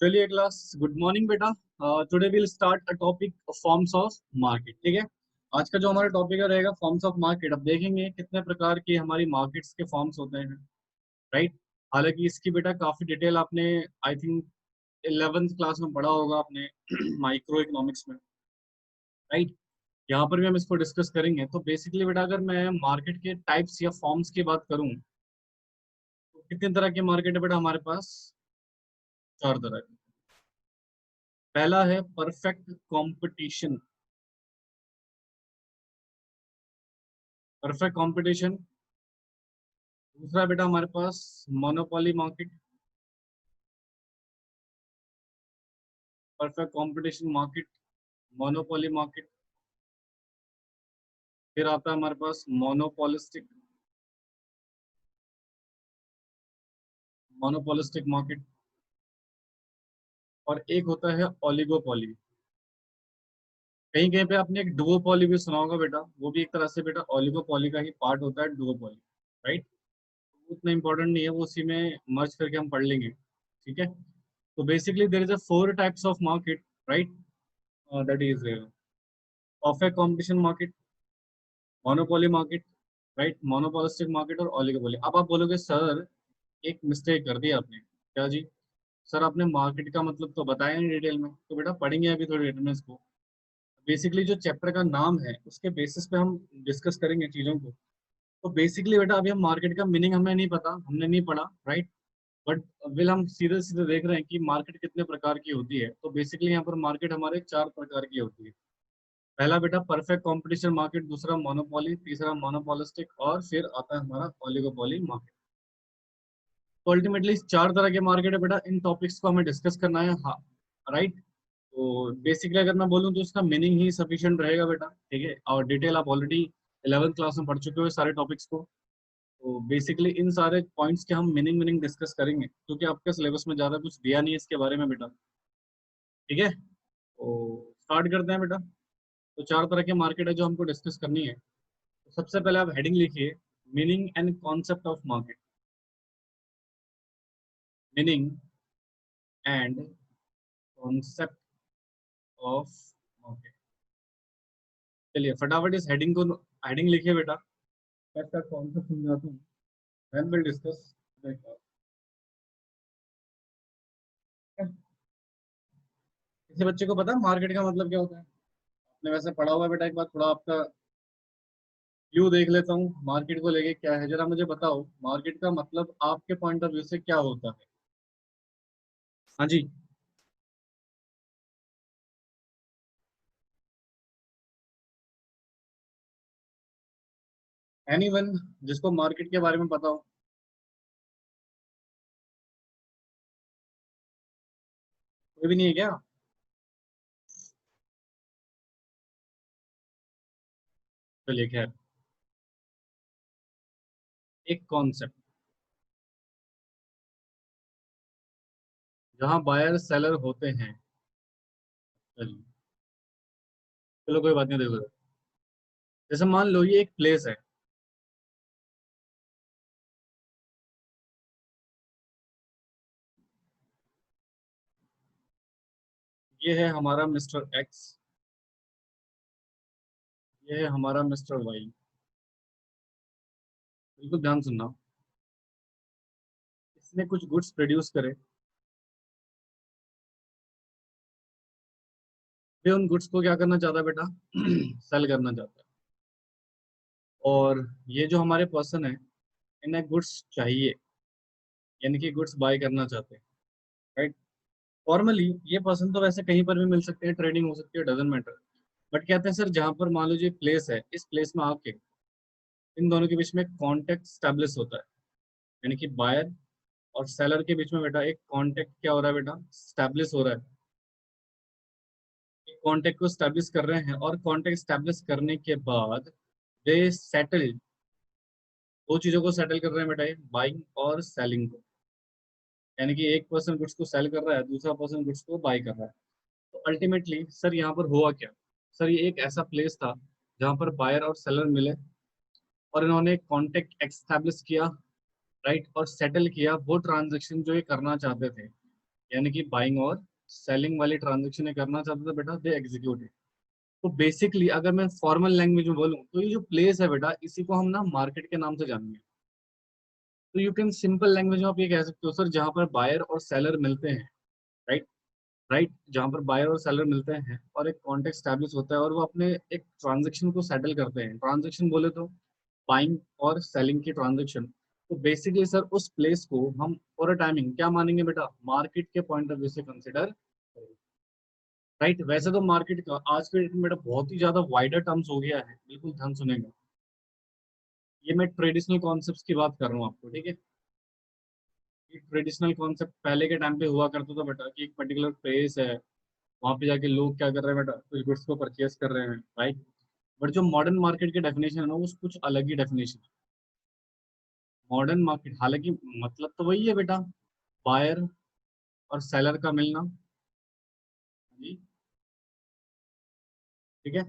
चलिए class, good morning बेटा। Today will start a topic forms of market. ठीक है, आज का जो हमारा टॉपिक रहेगा फॉर्म्स ऑफ मार्केट। अब देखेंगे कितने प्रकार की हमारी मार्केट्स के फॉर्म्स होते हैं। राइट। हालांकि इसकी बेटा काफी डिटेल आपने आई थिंक 11th क्लास में पढ़ा होगा अपने माइक्रो इकोनॉमिक्स में। राइट। यहाँ पर भी हम इसको डिस्कस करेंगे। तो बेसिकली बेटा अगर मैं मार्केट के टाइप्स या फॉर्म्स की बात करूँ तो कितने तरह के मार्केट है बेटा हमारे पास? 4 तरह के। पहला है परफेक्ट कंपटीशन। Perfect competition. दूसरा बेटा हमारे पास monopoly market. Perfect competition market, monopoly market. फिर आता है हमारे पास मोनोपोलिस्टिक, मोनोपोलिस्टिक मार्केट। और एक होता है ओलिगोपोली। कहीं कहीं पे आपने एक डुओपोली भी सुना होगा बेटा, वो भी एक तरह से बेटा ओलिगोपोली का ही पार्ट होता है, डुओपोली। राइट। उतना इंपॉर्टेंट नहीं है वो, उसी में मर्ज करके हम पढ़ लेंगे। ठीक है। तो basically there is a 4 types of market. Right. That is perfect competition market, monopoly market, right, monopolistic market और ओलिगोपोली। अब आप बोलोगे सर एक मिस्टेक कर दी आपने। क्या जी? सर आपने मार्केट का मतलब तो बताया नहीं डिटेल में। तो बेटा पढ़ेंगे अभी थोड़ी डिटेल में इसको। बेसिकली जो चैप्टर का नाम है उसके बेसिस पे हम डिस्कस करेंगे चीज़ों को। तो बेसिकली बेटा अभी हम मार्केट का मीनिंग हमें नहीं पता, हमने नहीं पढ़ा। राइट। बट विल हम सीधे सीधे देख रहे हैं कि मार्केट कितने प्रकार की होती है। तो बेसिकली यहाँ पर मार्केट हमारे 4 प्रकार की होती है। पहला बेटा परफेक्ट कंपटीशन मार्केट, दूसरा मोनोपोली, तीसरा मोनोपोलिस्टिक और फिर आता है हमारा ओलिगोपोली मार्केट। तो अल्टीमेटली 4 तरह के मार्केट है बेटा, इन टॉपिक्स को हमें डिस्कस करना है। हाँ। राइट। तो बेसिकली अगर मैं बोलूँ तो इसका मीनिंग ही सफिशिएंट रहेगा बेटा। ठीक है, और डिटेल आप ऑलरेडी 11th क्लास में पढ़ चुके हो सारे टॉपिक्स को। तो बेसिकली इन सारे पॉइंट्स के हम मीनिंग मीनिंग डिस्कस करेंगे, क्योंकि आपके सिलेबस में ज़्यादा कुछ दिया नहीं है इसके बारे में बेटा। ठीक है, तो स्टार्ट करते हैं बेटा। तो 4 तरह के मार्केट है जो हमको डिस्कस करनी है। तो सबसे पहले आप हेडिंग लिखिए, meaning and concept of market. Meaning and concept of market. चलिए फटाफट इस हेडिंग को, हेडिंग लिखिए बेटा। मैं इसका कॉन्सेप्ट समझाता हूँ, देन विल डिस्कस। किसी बच्चे को पता है मार्केट का मतलब क्या होता है? आपने वैसे पढ़ा हुआ है बेटा, एक बार थोड़ा आपका व्यू देख लेता हूँ मार्केट को लेके क्या है। जरा मुझे बताओ मार्केट का मतलब आपके पॉइंट ऑफ व्यू से क्या होता है? हाँ जी। एनीवन जिसको मार्केट के बारे में पता हो? कोई भी नहीं है क्या? चलिए खैर, एक कॉन्सेप्ट जहाँ बायर सेलर होते हैं। चलिए, चलो कोई बात नहीं, देखो जैसे मान लो ये एक प्लेस है। ये है हमारा मिस्टर एक्स, ये है हमारा मिस्टर वाई। बिल्कुल ध्यान सुनना। इसने कुछ गुड्स प्रोड्यूस करे, फिर उन गुड्स को क्या करना चाहता है बेटा? सेल करना चाहता है। और ये जो हमारे पर्सन है, इन्हें गुड्स चाहिए, यानी कि गुड्स बाय करना चाहते हैं। राइट। फॉर्मली ये पर्सन तो वैसे कहीं पर भी मिल सकते हैं, ट्रेडिंग हो सकती है, डजेंट मैटर। बट कहते हैं सर जहाँ पर मान लो जो प्लेस है, इस प्लेस में आके इन दोनों के बीच में कॉन्टेक्ट स्टैब्लिश होता है। यानी कि बायर और सेलर के बीच में बेटा एक कॉन्टेक्ट क्या हो रहा है बेटा? स्टैब्लिश हो रहा है। कॉन्टेक्ट को स्टैब्लिश कर रहे हैं, और कॉन्टेक्ट स्टैब्लिश करने के बाद दे सेटल, दो चीजों को सेटल कर रहे हैं बेटा, बाइंग और सेलिंग को। यानी कि एक पर्सन गुड्स को सेल कर रहा है, दूसरा पर्सन गुड्स को बाय कर रहा है। तो अल्टीमेटली सर यहाँ पर हुआ क्या? सर ये एक ऐसा प्लेस था जहाँ पर बायर और सेलर मिले, और इन्होंने कॉन्टेक्ट एक्स्टैब्लिश किया। राइट। और सेटल किया वो ट्रांजेक्शन जो ये करना चाहते थे। यानी कि बाइंग और सेलिंग वाली ट्रांजेक्शन करना चाहते थे बेटा, दे एग्जीक्यूट। तो बेसिकली अगर मैं फॉर्मल लैंग्वेज में बोलूँ तो ये जो प्लेस है बेटा, इसी को हम ना मार्केट के नाम से जानेंगे। तो यू कैन सिंपल लैंग्वेज में आप ये कह सकते हो सर, जहाँ पर बायर और सेलर मिलते हैं, राइट, राइट, जहाँ पर बायर और सेलर मिलते हैं और एक कॉन्टेक्ट स्टैब्लिश होता है और वो अपने एक ट्रांजेक्शन को सेटल करते हैं। ट्रांजेक्शन बोले तो बाइंग और सेलिंग की ट्रांजेक्शन। तो बेसिकली सर उस प्लेस को हम फॉर अ टाइमिंग क्या मानेंगे बेटा, मार्केट के पॉइंट ऑफ व्यू से कंसिडर, राइट। वैसे तो मार्केट का आज के डेट में बेटा बहुत ही ज्यादा वाइडर टर्म्स हो गया है, बिल्कुल ध्यान सुनेगा। ये मैं ट्रेडिशनल कॉन्सेप्ट्स की बात कर रहा हूँ आपको, ठीक है। ये ट्रेडिशनल कॉन्सेप्ट पहले के टाइम पे हुआ करता था बेटा कि एक पर्टिकुलर प्लेस है, वहां पे जाके लोग क्या कर रहे हैं बेटा, कुछ गुड्स को परचेस कर रहे हैं, राइट। बट जो मॉडर्न मार्केट की डेफिनेशन है ना, वो कुछ अलग ही डेफिनेशन है। मॉडर्न मार्केट हालांकि मतलब तो वही है बेटा, बायर और सेलर का मिलना, जी, ठीक है।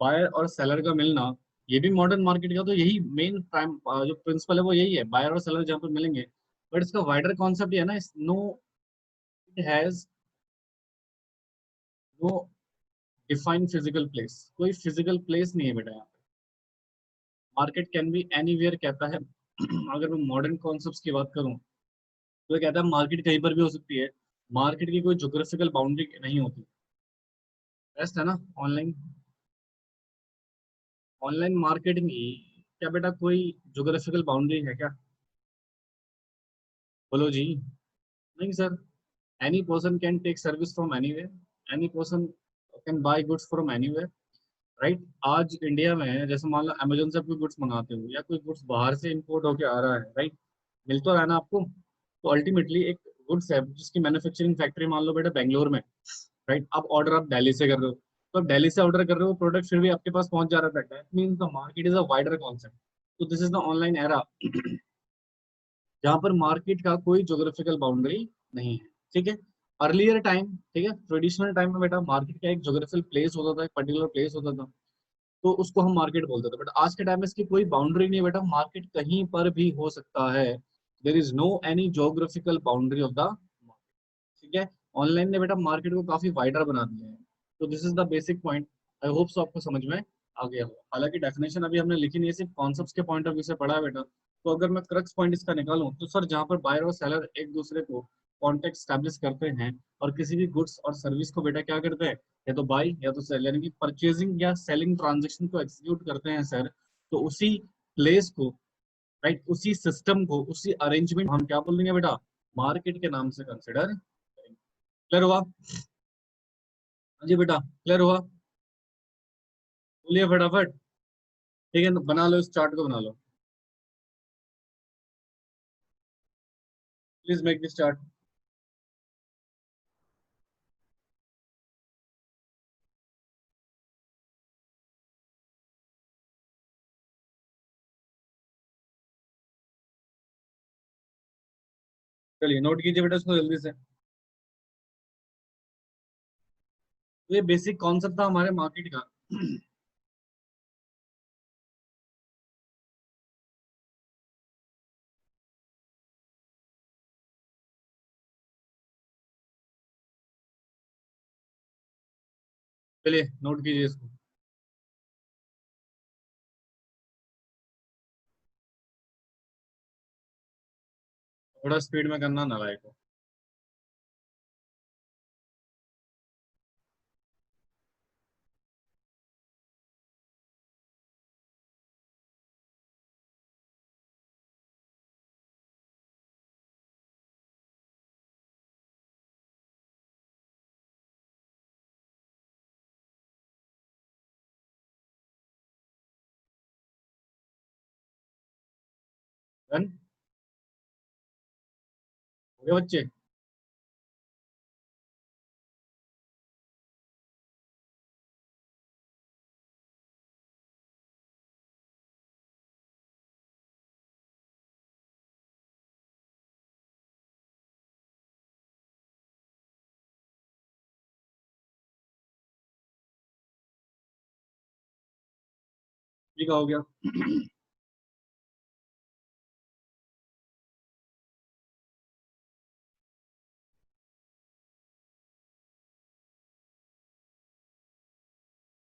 बायर और सेलर का मिलना, ये भी मॉडर्न मार्केट का तो यही मेन प्राइम जो प्रिंसिपल है वो यही है, बायर और सेलर जहाँ पर मिलेंगे। बट इसका वाइडर कॉन्सेप्ट ये है ना, no, it has no defined physical place. कोई फिजिकल प्लेस नहीं है बेटा यहाँ पे। मार्केट कैन बी एनीवेयर कहता है। अगर मैं मॉडर्न कॉन्सेप्ट्स की बात करूँ तो ये कहता है मार्केट कहीं पर भी हो सकती है। मार्केट की कोई ज्योग्राफिकल बाउंड्री नहीं होती। बेस्ट है ना ऑनलाइन, ऑनलाइन मार्केटिंग की क्या बेटा कोई ज्योग्राफिकल बाउंड्री है क्या? बोलो जी। नहीं sir, any person can take service from anywhere, any person can buy goods from anywhere, right. आज इंडिया में जैसे मान लो अमेजोन से आप कोई गुड्स मंगाते हो या कोई गुड्स बाहर से इंपोर्ट होके आ रहा है, राइट, मिल तो रहा है ना आपको। तो अल्टीमेटली एक गुड्स है जिसकी मैन्युफैक्चरिंग फैक्ट्री मान लो बेटा बेंगलोर में, राइट। आप ऑर्डर आप दिल्ली से कर रहे हो, तो आप दिल्ली से ऑर्डर कर रहे हो, प्रोडक्ट फिर भी आपके पास पहुंच जा रहा है। That means the market is a wider concept. तो this is the online era जहाँ पर मार्केट का कोई ज्योग्राफिकल बाउंड्री नहीं है, ठीक है। अर्लियर टाइम, ठीक है, ट्रेडिशनल टाइम में बेटा मार्केट का एक ज्योग्राफिकल प्लेस होता था, एक पर्टिकुलर प्लेस होता था, तो उसको हम मार्केट बोलते थे। बट आज के टाइम में इसकी कोई बाउंड्री नहीं है बेटा, मार्केट कहीं पर भी हो सकता है। There is no any geographical boundary of the, ठीक है। ऑनलाइन ने बेटा मार्केट को काफी वाइडर बना दिया है। तो this is the basic point. I hope सो आपको समझ में आ गया हो। हालांकि डेफिनेशन अभी हमने लिखी नहीं है, सिर्फ कॉन्सेप्ट्स के पॉइंट ऑफ व्यू से पढ़ा है बेटा। तो अगर मैं क्रक्स पॉइंट इसका निकालूं तो सर जहां पर बायर और सेलर एक दूसरे को कॉन्टेक्ट स्टैब्लिश करते हैं और किसी भी गुड्स और सर्विस को बेटा क्या करते हैं, या तो बाई या तो सेल, यानी कि परचेजिंग या सेलिंग ट्रांजेक्शन को एग्जीक्यूट करते हैं सर, तो उसी प्लेस को, राइट, उसी सिस्टम को, उसी अरेंजमेंट हम क्या बोल देंगे बेटा, मार्केट के नाम से कंसिडर करेंगे। क्लियर हुआ? हाँ जी बेटा, क्लियर हुआ? बोलिए फटाफट। ठीक है, बना लो, इस चार्ट को बना लो। Please make this chart. चलिए नोट कीजिए बेटा इसको जल्दी से। तो ये बेसिक कॉन्सेप्ट था हमारे मार्केट का। चलिए नोट कीजिए इसको। थोड़ा स्पीड में करना ना लाइक को। डन हो गया बच्चे? ठीक है, हो गया।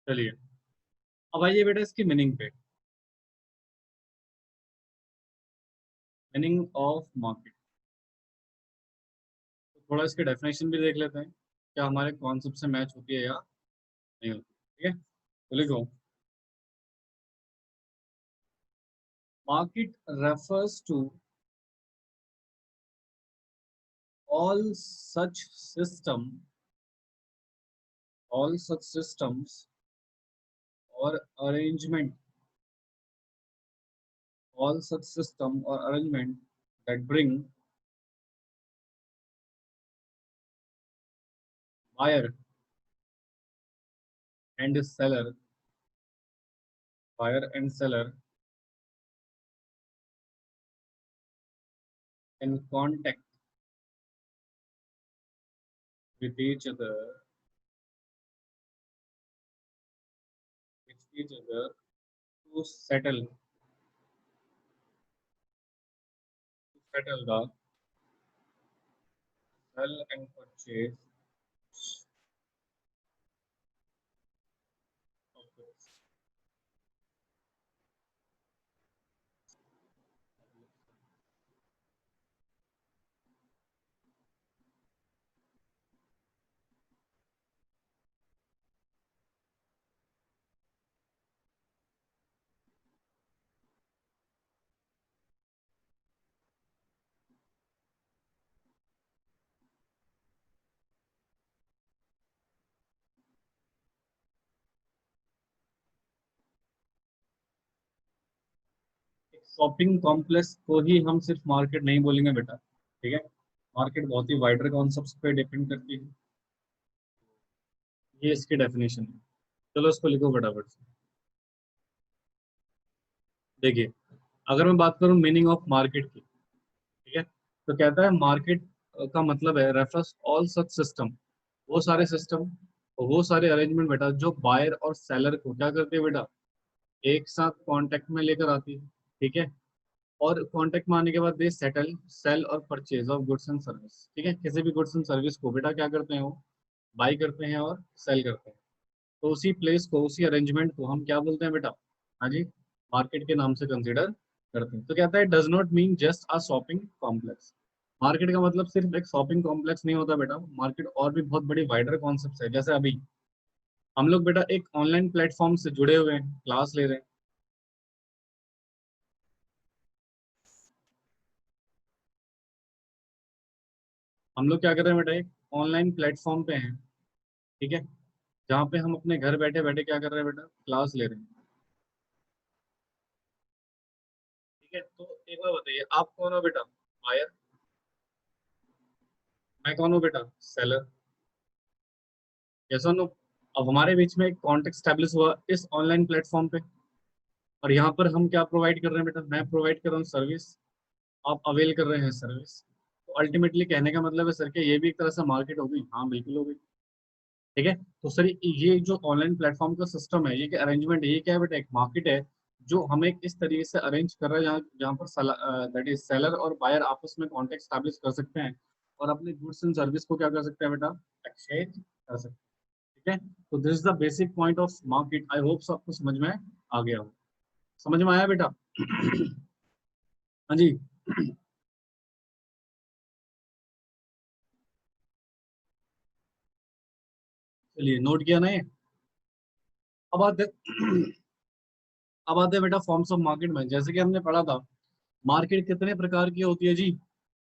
चलिए अब आइए बेटा इसकी मीनिंग पे। मीनिंग ऑफ मार्केट, तो थोड़ा इसके डेफिनेशन भी देख लेते हैं, क्या हमारे कॉन्सेप्ट से मैच होती है या नहीं होती। ठीक है, तो लिखो, market refers to all such system all such systems or arrangement all such system or arrangement that bring buyer and seller buyer and seller in contact with each other to settle the sell and purchase of goods. Shopping complex को ही हम सिर्फ market नहीं बोलेंगे बेटा, ठीक है। Market बहुत ही wider concept पे डिपेंड करती है। ये इसकी डेफिनेशन है। चलो इसको लिखो फटाफट से। देखिए, अगर मैं बात करूं मीनिंग ऑफ मार्केट की, ठीक है, तो कहता है मार्केट का मतलब है रेफर्स ऑल सच सिस्टम, वो सारे सिस्टम, वो सारे अरेंजमेंट बेटा जो बायर और सेलर को क्या करते हैं बेटा, एक साथ कांटेक्ट में लेकर आती है। ठीक है, और कांटेक्ट में आने के बाद दे सेटल सेल और purchase of goods and service. ठीक है, किसी भी गुड्स एंड सर्विस को बेटा क्या करते हैं, वो बाई करते हैं और सेल करते हैं। तो उसी प्लेस को, उसी अरेंजमेंट को हम क्या बोलते हैं बेटा, हाँ जी, मार्केट के नाम से कंसीडर करते हैं। तो कहता है does not mean just a shopping complex. Market का मतलब सिर्फ एक शॉपिंग कॉम्प्लेक्स नहीं होता बेटा, मार्केट और भी बहुत बड़ी वाइडर कॉन्सेप्ट है। जैसे अभी हम लोग बेटा एक ऑनलाइन प्लेटफॉर्म से जुड़े हुए हैं, क्लास ले रहे हैं। हम लोग क्या कर रहे हैं बेटा, एक ऑनलाइन प्लेटफॉर्म पे हैं, ठीक है, जहाँ पे हम अपने घर बैठे बैठे क्या कर रहे हैं बेटा, क्लास ले रहे हैं। ठीक है, तो एक बार बताइए, आप कौन हो बेटा, बायर, मैं कौन हूँ बेटा, सेलर। यस और नो। अब हमारे बीच में एक कॉन्टेक्ट स्टैब्लिश हुआ इस ऑनलाइन प्लेटफॉर्म पे, और यहाँ पर हम क्या प्रोवाइड कर रहे हैं बेटा, मैं प्रोवाइड कर रहा हूँ सर्विस, आप अवेल कर रहे हैं सर्विस। तो अल्टीमेटली कहने का मतलब है सर कि ये भी एक तरह से मार्केट हो गई, हाँ बिल्कुल हो गई। ठीक है, तो सर ये जो ऑनलाइन प्लेटफॉर्म का सिस्टम है, ये क्या अरेंजमेंट है, ये क्या है बेटा, एक मार्केट है जो हमें इस तरीके से अरेंज कर रहा है जहाँ जहाँ पर दैट इज सेलर और बायर आपस में कॉन्टेक्ट स्टैब्लिश कर सकते हैं, और अपने गुड्स एंड सर्विस को क्या कर सकते हैं बेटा, एक्सचेंज कर सकते हैं। ठीक है, तो this is the basic point of market. I hope आपको समझ में आ गया हो। समझ में आया बेटा? हाँ जी। चलिए, नोट किया ना ये। अब आते अब आते हैं बेटा फॉर्म्स ऑफ मार्केट में। जैसे कि हमने पढ़ा था, मार्केट कितने प्रकार की होती है जी,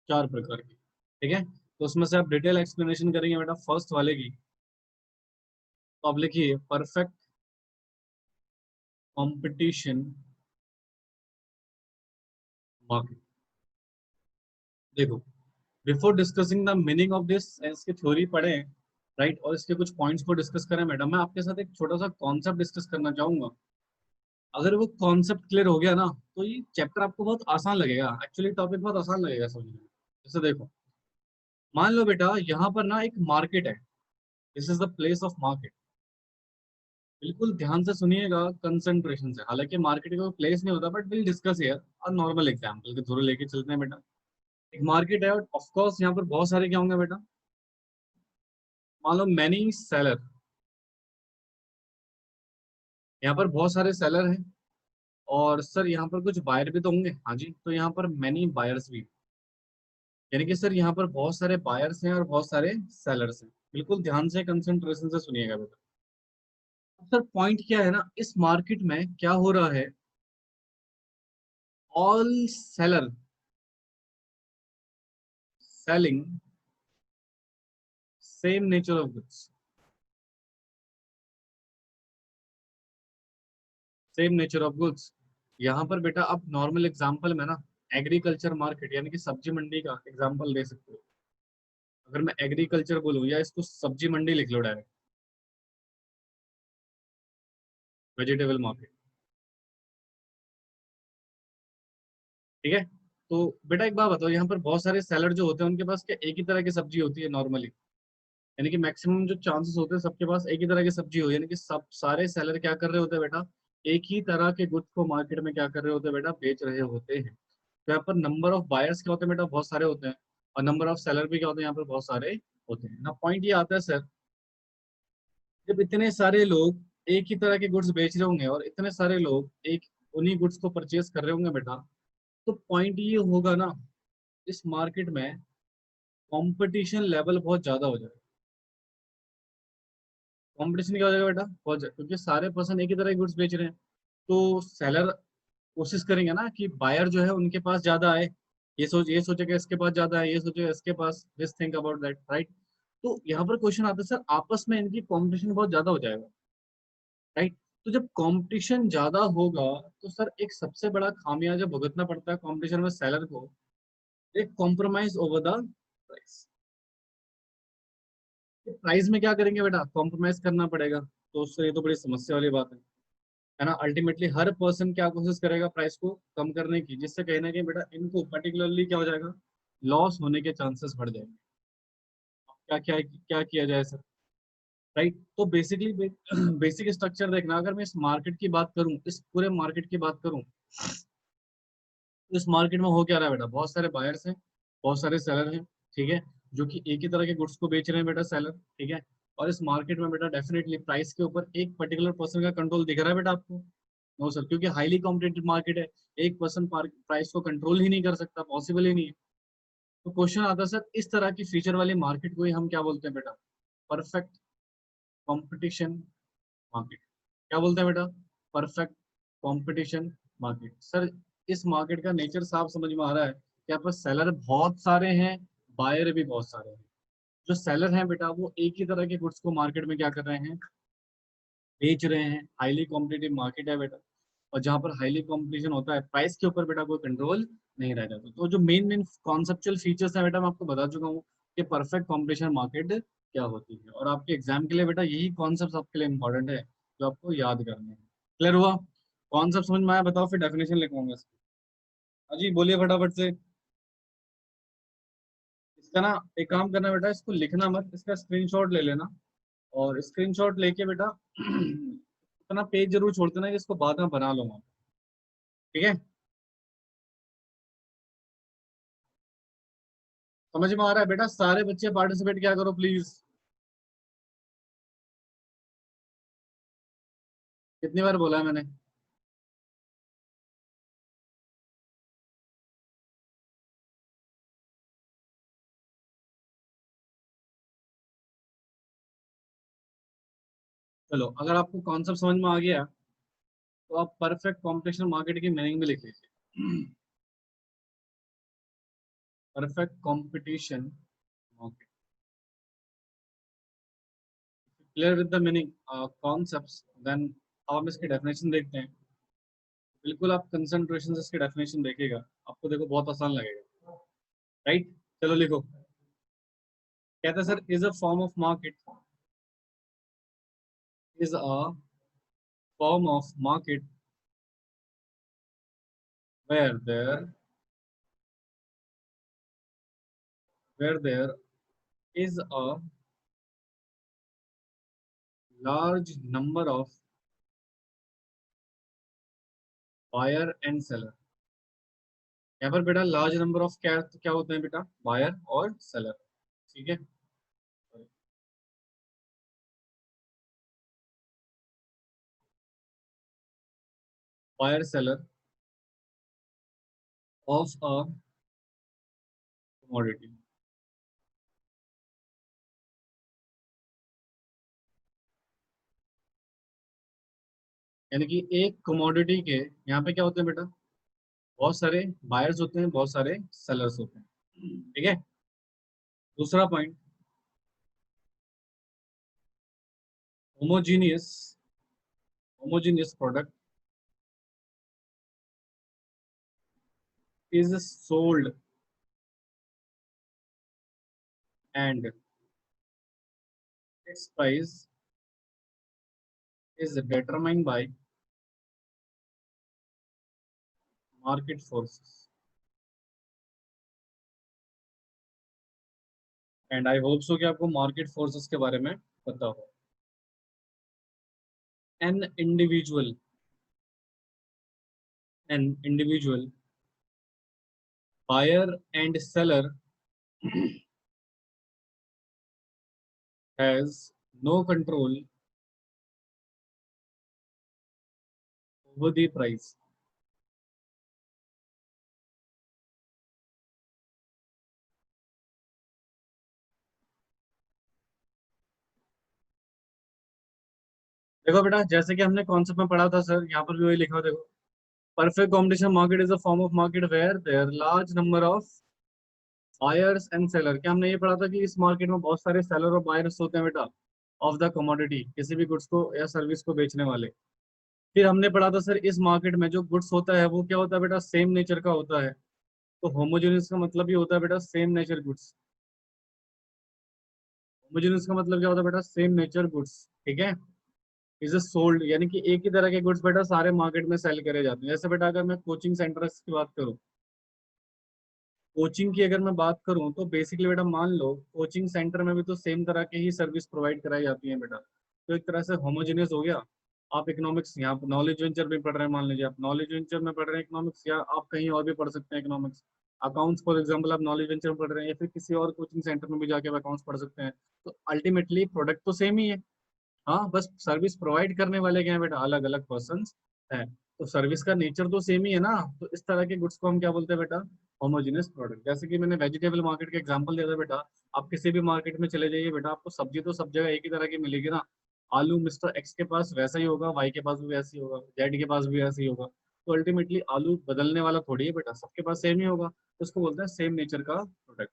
4 प्रकार की। ठीक है, तो उसमें से आप डिटेल एक्सप्लेनेशन करेंगे बेटा फर्स्ट वाले की। तो आप लिखिए परफेक्ट कंपटीशन मार्केट। देखो, before discussing the meaning of this, इसकी थ्योरी पढ़ें, राइट, और इसके कुछ पॉइंट्स को डिस्कस करें मैडम, मैं आपके साथ एक छोटा सा कॉन्सेप्ट डिस्कस करना चाहूंगा। अगर वो कॉन्सेप्ट क्लियर हो गया ना, तो ये चैप्टर आपको बहुत आसान लगेगा, एक्चुअली टॉपिक बहुत आसान लगेगा समझने में। जैसे देखो, मान लो बेटा यहाँ पर ना एक मार्केट है, this is the place of market. बिल्कुल ध्यान से सुनिएगा, कंसंट्रेशन से। हालांकि मार्केट का प्लेस नहीं होता, बट विल डिस्कस हियर और नॉर्मल एग्जांपल के थ्रू लेके चलते हैं बेटा। एक मार्केट है और ऑफ कोर्स यहाँ पर बहुत सारे क्या होंगे बेटा, मान लो मैनी सेलर, यहाँ पर बहुत सारे सेलर हैं और सर यहाँ पर कुछ बायर भी तो होंगे। हाँ जी, तो यहाँ पर मैनी बायर्स भी, यानी कि सर यहाँ पर बहुत सारे बायर्स हैं और बहुत सारे सेलर्स हैं। बिल्कुल ध्यान से कंसंट्रेशन से सुनिएगा बेटा। अब सर पॉइंट क्या है ना, इस मार्केट में क्या हो रहा है, all seller selling same nature of goods, same nature of goods. यहाँ पर बेटा आप नॉर्मल एग्जांपल में ना एग्रीकल्चर मार्केट यानी कि सब्जी मंडी का एग्जांपल दे सकते हो। अगर मैं एग्रीकल्चर बोलूँ या इसको सब्जी मंडी लिख लो डायरेक्ट, वेजिटेबल मार्केट, ठीक है। तो बेटा एक बात बताओ, यहाँ पर बहुत सारे सेलर जो होते हैं उनके पास क्या एक ही तरह की सब्जी होती है नॉर्मली? यानी कि मैक्सिमम जो चांसेस होते हैं सबके पास एक ही तरह की सब्जी हो, यानी कि सब सारे सेलर क्या कर रहे होते हैं बेटा, एक ही तरह के गुड्स को मार्केट में क्या कर रहे होते हैं बेटा, बेच रहे होते हैं। तो यहाँ पर नंबर ऑफ बायर्स क्या होते हैं बेटा, बहुत सारे होते हैं, और नंबर ऑफ सेलर भी क्या होते हैं यहाँ पर, बहुत सारे होते हैं ना। पॉइंट ये आता है सर, जब इतने सारे लोग एक ही तरह के गुड्स बेच रहे होंगे और इतने सारे लोग एक उन्हीं गुड्स को परचेज कर रहे होंगे बेटा, तो पॉइंट ये होगा ना, इस मार्केट में कंपटीशन लेवल बहुत ज्यादा हो जाएगा। कंपटीशन क्या हो जाएगा बेटा, बहुत ज्यादा, क्योंकि सारे पर्सन एक ही तरह के गुड्स बेच रहे हैं। तो सेलर कोशिश करेंगे ना कि बायर जो है उनके पास ज्यादा आए, ये सोचेगा इसके पास ज्यादा है, ये सोचेगा इसके पास, just think about that, right. तो यहाँ पर क्वेश्चन आता है सर, आपस में इनकी कंपटीशन बहुत ज्यादा हो जाएगा, राइट। तो जब कंपटीशन ज्यादा होगा तो सर एक सबसे बड़ा खामियाजा भुगतना पड़ता है कंपटीशन में सेलर को, एक compromise over the price. Price में क्या करेंगे बेटा, कॉम्प्रोमाइज करना पड़ेगा, तो उससे ये तो बड़ी समस्या वाली बात है ना। अल्टीमेटली हर पर्सन क्या कोशिश करेगा, प्राइस को कम करने की, जिससे कहीं ना कहीं बेटा इनको पर्टिकुलरली क्या हो जाएगा, लॉस होने के चांसेस बढ़ जाएंगे। क्या क्या क्या किया जाए सर, राइट। तो बेसिकली बेसिक स्ट्रक्चर देखना, अगर मैं इस मार्केट की बात करूं, इस पूरे मार्केट की बात करूं, तो इस मार्केट में हो क्या रहा है बेटा, बहुत सारे बायर्स हैं, बहुत सारे सेलर हैं, ठीक है, जो कि एक ही तरह के गुड्स को बेच रहे हैं बेटा, सेलर, ठीक है। और इस मार्केट में बेटा डेफिनेटली प्राइस के ऊपर एक पर्टिकुलर पर्सन का कंट्रोल दिख रहा है बेटा आपको? नो सर, क्योंकि हाईली कॉम्पिटेटिव मार्केट है, एक पर्सन प्राइस को कंट्रोल ही नहीं कर सकता, पॉसिबल ही नहीं है। तो क्वेश्चन आता है सर, इस तरह की फीचर वाली मार्केट को ही हम क्या बोलते हैं बेटा, परफेक्ट कंपटीशन मार्केट। क्या बोलते हैं बेटा, परफेक्ट कंपटीशन मार्केट। सर इस मार्केट का नेचर साफ समझ में आ रहा है कि यहाँ पर सेलर बहुत सारे हैं, बायर भी बहुत सारे हैं। जो सेलर हैं बेटा वो एक ही तरह के गुड्स को मार्केट में क्या कर रहे हैं, बेच रहे हैं। हाईली कॉम्पिटेटिव मार्केट है बेटा, और जहाँ पर हाईली कॉम्पिटिशन होता है प्राइस के ऊपर बेटा कोई कंट्रोल नहीं रह जाता। तो जो मेन मेन कॉन्सेप्चुअल फीचर्स है बेटा मैं आपको बता चुका हूँ कि परफेक्ट कॉम्पिटिशन मार्केट क्या होती है, और आपके एग्जाम के लिए बेटा यही कॉन्सेप्ट आपके लिए इंपॉर्टेंट है जो आपको याद करने हैं। क्लियर हुआ? कॉन्सेप्ट समझ में आया? बताओ फिर डेफिनेशन लिखवाऊंगा इसकी। हाँ जी बोलिए फटाफट से। इसका ना एक काम करना बेटा, इसको लिखना मत, इसका स्क्रीनशॉट ले लेना, और स्क्रीनशॉट लेके बेटा इतना पेज जरूर छोड़ देना कि इसको बाद में बना लूंगा, ठीक है। समझ में आ रहा है बेटा? सारे बच्चे पार्टिसिपेट क्या करो प्लीज। कितनी बार बोला है मैंने? चलो अगर आपको कॉन्सेप्ट समझ में आ गया तो आप परफेक्ट कॉम्पिटिशन मार्केट की मीनिंग भी लिख लीजिए। Perfect competition market, clear with the meaning concepts, then अब हम इसकी डेफिनेशन देखते हैं। बिल्कुल आप कंसंट्रेशन से इसकी डेफिनेशन देखिएगा, आपको देखो बहुत आसान लगेगा, राइट। चलो लिखो। कहते हैं sir, is a form of market, is a form of market where there where there is a large number of buyer and seller। यहाँ पर बेटा लार्ज नंबर ऑफ क्या क्या होते हैं बेटा, बायर और सेलर, ठीक है। Buyer seller of a commodity. यानी कि एक कमोडिटी के यहाँ पे क्या होते हैं बेटा, बहुत सारे बायर्स होते हैं, बहुत सारे सेलर्स होते हैं, ठीक है। दूसरा point, homogeneous homogeneous product is sold and its price is determined by market forces. And I hope so कि आपको मार्केट फोर्सेस के बारे में पता हो। An individual an individual buyer and seller has no control over the price. देखो बेटा, जैसे कि हमने कॉन्सेप्ट में पढ़ा था सर, यहाँ पर भी वही लिखा हो, देखो। Perfect competition market is a form of market where there large number of buyers and seller. क्या हमने ये पढ़ा था कि इस मार्केट में बहुत सारे सेलर और बायर्स होते हैं बेटा, ऑफ द कमोडिटी, किसी भी गुड्स को या सर्विस को बेचने वाले। फिर हमने पढ़ा था सर, इस मार्केट में जो गुड्स होता है वो क्या होता है बेटा, सेम नेचर का होता है। तो होमोजेनियस का मतलब ये होता है बेटा सेम नेचर गुड्स। होमोजेनियस का मतलब क्या होता है बेटा, सेम नेचर गुड्स, ठीक है। इज सोल्ड, यानी कि एक ही तरह के गुड्स बेटा सारे मार्केट में सेल करे जाते हैं। जैसे बेटा अगर मैं कोचिंग सेंटर्स की बात करूँ, कोचिंग की अगर मैं बात करूं तो बेसिकली बेटा मान लो कोचिंग सेंटर में भी तो सेम तरह की ही सर्विस प्रोवाइड कराई जाती है बेटा। तो एक तरह से होमोजेनियस हो गया। आप इकोनॉमिक्स यहाँ पर नॉलेज वेंचर में पढ़ रहे हैं, मान लीजिए आप नॉलेज वेंचर में पढ़ रहे हैं इकोनॉमिक्स, या आप कहीं और भी पढ़ सकते हैं इकोनॉमिक्स। अकाउंट्स फॉर एग्जाम्पल आप नॉलेज वेंचर में पढ़ रहे हैं, या फिर किसी और कोचिंग सेंटर में भी जाके अकाउंट्स पढ़ सकते हैं। तो अल्टीमेटली प्रोडक्ट तो सेम ही है। हाँ, बस सर्विस प्रोवाइड करने वाले क्या है बेटा, अलग अलग पर्सन है। तो सर्विस का नेचर तो सेम ही है ना। तो इस तरह के गुड्स को हम क्या बोलते हैं बेटा, होमोजेनियस प्रोडक्ट। जैसे कि मैंने वेजिटेबल मार्केट का एग्जांपल दिया था बेटा, आप किसी भी मार्केट में चले जाइए बेटा, आपको सब्जी तो सब जगह एक ही तरह की मिलेगी ना। आलू मिस्टर एक्स के पास वैसा ही होगा, वाई के पास भी वैसे ही होगा, जेड के पास भी वैसे ही होगा। तो अल्टीमेटली आलू बदलने वाला थोड़ी है बेटा, सबके पास सेम ही होगा। तो उसको बोलते हैं सेम नेचर का प्रोडक्ट,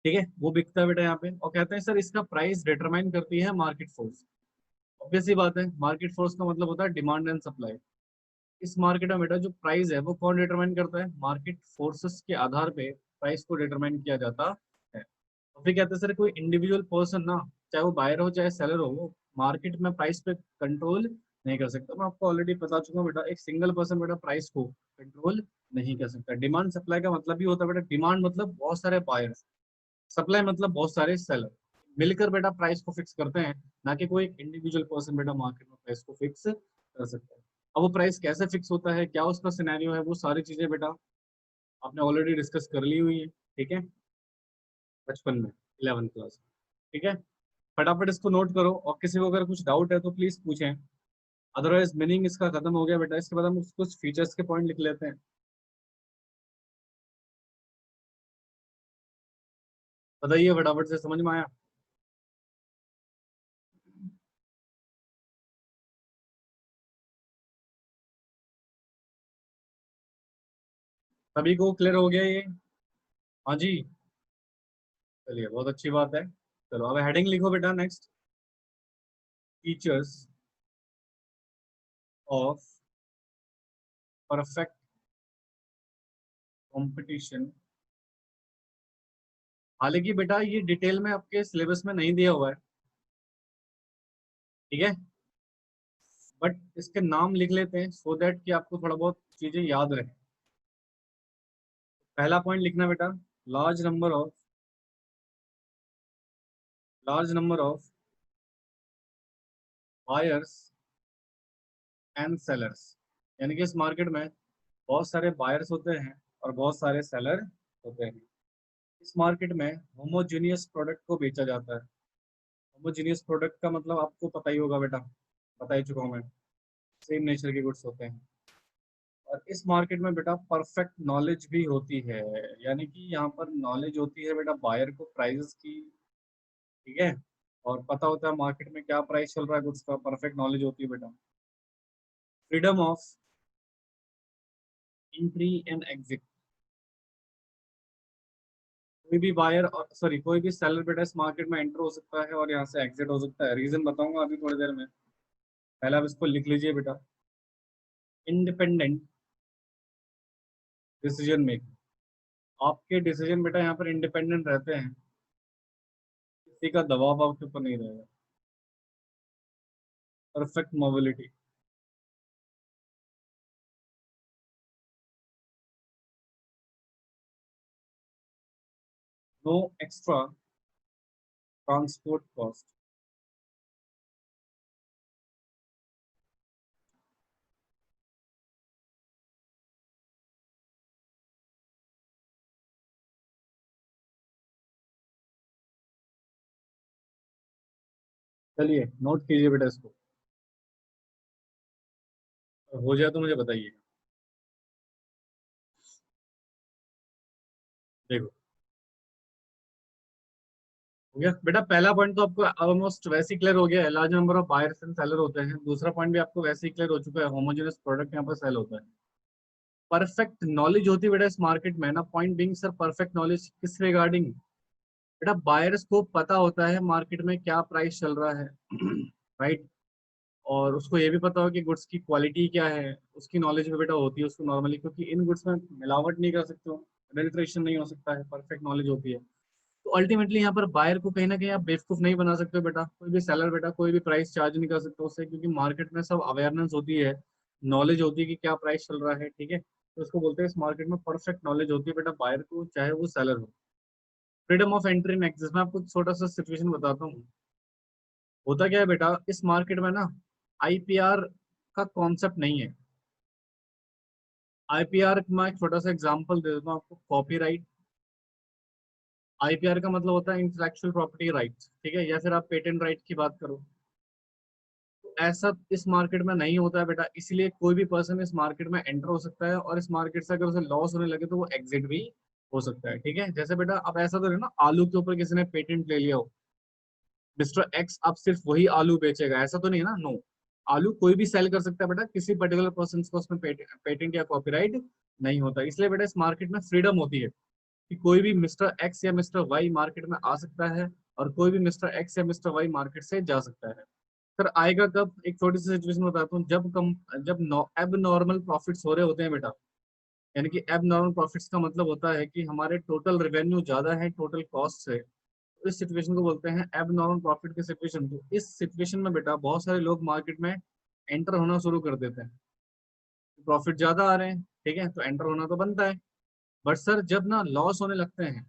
ठीक है। वो बिकता है बेटा यहाँ पे, और कहते हैं सर इसका प्राइस डिटरमाइन करती है मार्केट फोर्स। ऑब्वियस सी बात है, मार्केट फोर्स का मतलब होता है डिमांड एंड सप्लाई। इस मार्केट में बेटा जो प्राइस है वो कौन डिटरमाइन करता है, मार्केट फोर्सेस के आधार पे प्राइस को डिटरमाइन किया जाता है। तो फिर कहते हैं सर कोई इंडिविजुअल पर्सन ना, चाहे वो बायर हो चाहे सेलर हो, वो मार्केट में प्राइस पे कंट्रोल नहीं कर सकता। मैं आपको ऑलरेडी बता चुका हूँ बेटा, एक सिंगल पर्सन बेटा प्राइस को कंट्रोल नहीं कर सकता। डिमांड सप्लाई का मतलब भी होता है बेटा, डिमांड मतलब बहुत सारे बायर्स, सप्लाई मतलब बहुत सारे सेलर मिलकर बेटा प्राइस को फिक्स करते हैं। ना कि कोई इंडिविजुअल पर्सन बेटा मार्केट में प्राइस को फिक्स कर सकता है। अब वो प्राइस कैसे फिक्स होता है, क्या उसका सिनेरियो है, वो सारी चीजें बेटा आपने ऑलरेडी डिस्कस कर ली हुई है, ठीक है, बचपन में, 11th क्लास में, ठीक है। फटाफट इसको नोट करो, और किसी को अगर कुछ डाउट है तो प्लीज पूछें। अदरवाइज मीनिंग इसका खत्म हो गया बेटा। इसके बाद हम कुछ फीचर्स के पॉइंट लिख लेते हैं। बताइए फटाफट से, समझ में आया? सभी को क्लियर हो गया ये? हाँ जी, चलिए बहुत अच्छी बात है। चलो अब हेडिंग लिखो बेटा, next, features of perfect competition. हालांकि बेटा ये डिटेल में आपके सिलेबस में नहीं दिया हुआ है, ठीक है, बट इसके नाम लिख लेते हैं सो दैट कि आपको थोड़ा बहुत चीजें याद रहे। पहला पॉइंट लिखना बेटा, large number of large number of buyers and sellers. यानी कि इस मार्केट में बहुत सारे बायर्स होते हैं और बहुत सारे सेलर होते हैं। इस मार्केट में होमोजीनियस प्रोडक्ट को बेचा जाता है। होमोजीनियस प्रोडक्ट का मतलब आपको पता ही होगा बेटा, बता ही चुका हूं मैं। सेम नेचर के गुड्स होते हैं। और इस मार्केट में बेटा परफेक्ट नॉलेज भी होती है, यानी कि यहाँ पर नॉलेज होती है बेटा बायर को प्राइसेस की, ठीक है, और पता होता है मार्केट में क्या प्राइस चल रहा है गुड्स का, परफेक्ट नॉलेज होती है बेटा। Freedom of entry and exit, कोई भी बायर और सॉरी कोई भी सेलर बेटा इस मार्केट में एंटर हो सकता है और यहाँ से एग्जिट हो सकता है। रीजन बताऊंगा अभी थोड़ी देर में, पहले आप इसको लिख लीजिए बेटा। इंडिपेंडेंट डिसीजन मेकिंग, आपके डिसीजन बेटा यहाँ पर इंडिपेंडेंट रहते हैं, किसी का दबाव आपके ऊपर नहीं रहेगा। Perfect mobility, no extra transport cost, चलिए नोट कीजिए बेटा इसको, हो जाए तो मुझे बताइए। देखो हो गया बेटा, पहला पॉइंट तो आपको ऑलमोस्ट वैसे ही क्लियर हो गया है, large number of buyers and seller होते हैं। दूसरा पॉइंट भी आपको वैसे ही क्लियर हो चुका है, होमोजेनस प्रोडक्ट यहाँ पर सेल होता है। परफेक्ट नॉलेज होती है बेटा इस मार्केट में ना, point being sir perfect knowledge किस रिगार्डिंग, बेटा बायर्स को पता होता है मार्केट में क्या प्राइस चल रहा है राइट, और उसको ये भी पता हो कि गुड्स की क्वालिटी क्या है, उसकी नॉलेज भी बेटा होती है उसको नॉर्मली, क्योंकि इन गुड्स में मिलावट नहीं कर सकते हो, अडल्ट्रेशन नहीं हो सकता है, परफेक्ट नॉलेज होती है। तो अल्टीमेटली यहाँ पर बायर को कहीं ना कहीं आप बेवकूफ नहीं बना सकते हो बेटा, कोई भी सेलर बेटा कोई भी प्राइस चार्ज नहीं कर सकता उससे, क्योंकि मार्केट में सब अवेयरनेस होती है, नॉलेज होती है कि क्या प्राइस चल रहा है, ठीक है। तो उसको बोलते हैं इस मार्केट में परफेक्ट नॉलेज होती है बेटा बायर को, चाहे वो सेलर हो। Freedom of entry in excess, मैं आपको छोटा सा सिचुएशन बताता हूँ। होता क्या है बेटा इस मार्केट में ना, आईपीआर का कॉन्सेप्ट नहीं है। आईपीआर मैं एक छोटा सा एग्जांपल दे देता हूँ आपको, कॉपीराइट। आईपीआर का मतलब होता है इंटेलेक्चुअल प्रॉपर्टी राइट्स, ठीक है, या फिर आप पेटेंट राइट की बात करो, तो ऐसा इस मार्केट में नहीं होता है बेटा, इसलिए कोई भी पर्सन इस मार्केट में एंटर हो सकता है, और इस मार्केट से अगर उसे लॉस होने लगे तो वो एग्जिट भी हो सकता है, ठीक है। जैसे बेटा अब ऐसा तो है ना, आलू के ऊपर किसी ने पेटेंट ले लिया हो, मिस्टर एक्स अब सिर्फ वही आलू बेचेगा, ऐसा तो नहीं है ना, नो। आलू कोई भी सेल कर सकता है बेटा, किसी पर्टिकुलर पर्सन को उसमें पेटेंट या कॉपीराइट नहीं होता, इसलिए बेटा इस मार्केट में फ्रीडम होती है कि कोई भी मिस्टर एक्स या मिस्टर वाई मार्केट में आ सकता है, और कोई भी मिस्टर एक्स या मिस्टर वाई मार्केट से जा सकता है। सर आएगा कब, एक छोटी सी सिचुएशन बताता हूँ, जब एब नॉर्मल प्रॉफिट्स हो रहे होते हैं बेटा, यानी कि एब नॉर्मल प्रॉफिट्स का मतलब होता है कि हमारे टोटल रेवेन्यू ज्यादा है टोटल कॉस्ट से, तो इस सिचुएशन को बोलते हैं एब नॉर्मल प्रॉफिट की सिचुएशन। तो इस सिचुएशन में बेटा बहुत सारे लोग मार्केट में एंटर होना शुरू कर देते हैं, प्रॉफिट ज्यादा आ रहे हैं, ठीक है, तो एंटर होना तो बनता है। बट सर जब ना लॉस होने लगते हैं,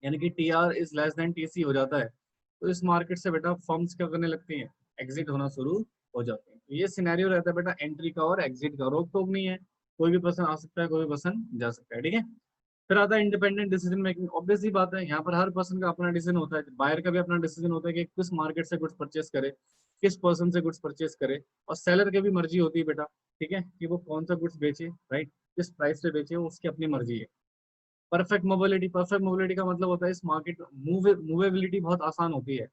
यानी कि T R is less than T C हो जाता है, तो इस मार्केट से बेटा फर्म्स क्या करने लगती हैं, एग्जिट होना शुरू हो जाते हैं। तो ये सिनेरियो रहता है बेटा एंट्री का और एग्जिट का, रोक टोक नहीं है, कोई भी पर्सन आ सकता है, कोई भी पर्सन जा सकता है, ठीक है। फिर आता है इंडिपेंडेंट डिसीजन मेकिंग, ऑब्वियस ही बात है, यहाँ पर हर पर्सन का अपना डिसीजन होता है, बायर का भी अपना डिसीजन होता है कि किस मार्केट से गुड्स परचेस करे, किस पर्सन से गुड्स परचेस करे, और सेलर की भी मर्जी होती है बेटा, ठीक है, कि वो कौन सा गुड्स बेचे, राइट, किस प्राइस पे बेचे, वो उसकी अपनी मर्जी है। परफेक्ट मोबिलिटी, परफेक्ट मोबिलिटी का मतलब होता है इस मार्केट मूवेबिलिटी बहुत आसान होती है,